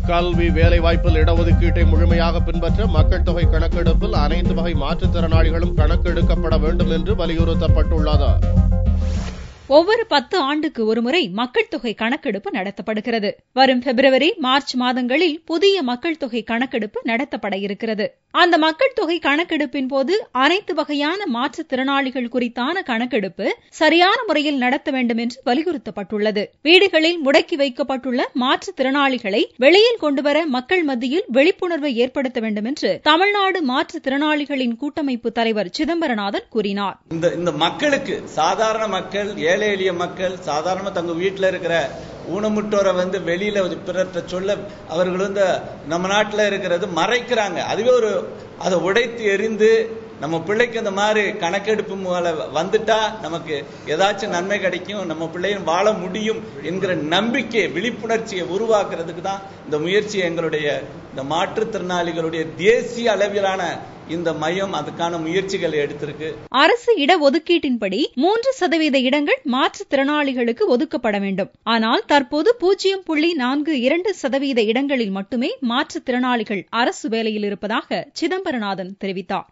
கல்வி வேலைவாய்ப்பில் இடஒதுக்கீட்டை முழுமையாக பின்பற்ற மக்கள் தொகை கணக்கெடுப்பில் அனைத்து வகை மாற்றுத்திறனாளிகளும் கணக்கெடுக்கப்பட வேண்டும் என்று வலியுறுத்தப்பட்டுள்ளது. ஒவ்வொரு 10 ஆண்டுக்கு ஒருமுறை மக்கள் தொகை கணக்கெடுப்பு நடத்தப்படுகிறது. வரும் பிப்ரவரி, மார்ச் மாதங்களில் புதிய மக்கள் தொகை கணக்கெடுப்பு நடத்தப்பட இருக்கிறது. அந்த மக்கள் தொகை கணக்கெடுப்பின் போது அனைத்து வகையான மாற்றுத்திறனாளிகள் குறித்தான கணக்கெடுப்பு சரியான முறையில் நடத்த வேண்டும் என்று வலியுறுத்தப்பட்டுள்ளது. வீடுகளில் முடக்கி வைக்கப்பட்டுள்ள மாற்றுத்திறனாளிகளை வெளியில் கொண்டுவர மக்கள் மத்தியில் விழிப்புணர்வை ஏற்படுத்த வேண்டும் என்று தமிழ்நாடு மாற்றுத்திறனாளிகளின் கூட்டமைப்பு தலைவர் சிதம்பரநாதன் கூறினார். இந்த மக்களுக்கு சாதாரண மக்கள், ஏழை எளிய மக்கள், சாதாரண தங்க வீட்டில் இருக்கிற ஊனமுற்றோரை வெளியில பிறற்ற சொல்ல அவர்கள் நம்ம நாட்டில் இருக்கிறது மறைக்கிறாங்க. அதுவே அதை உடைத்து எறிந்து நம்ம பிள்ளைக்கு இந்த மாதிரி கணக்கெடுப்பு வந்துட்டா நமக்கு ஏதாச்சும் நன்மை கிடைக்கும், நம்ம பிள்ளையும் வாழ முடியும் என்கிற நம்பிக்கை, விழிப்புணர்ச்சியை உருவாக்குறதுக்கு தான் இந்த முயற்சி. எங்களுடைய இந்த மாற்றுத்திறனாளிகளுடைய தேசிய அளவிலான இந்த மையம் அதுக்கான முயற்சிகளை எடுத்திருக்கு. அரசு இடஒதுக்கீட்டின்படி 3% இடங்கள் மாற்றுத்திறனாளிகளுக்கு ஒதுக்கப்பட வேண்டும். ஆனால் தற்போது 0.42% இடங்களில் மட்டுமே மாற்றுத்திறனாளிகள் அரசு வேலையில் இருப்பதாக சிதம்பரநாதன் தெரிவித்தார்.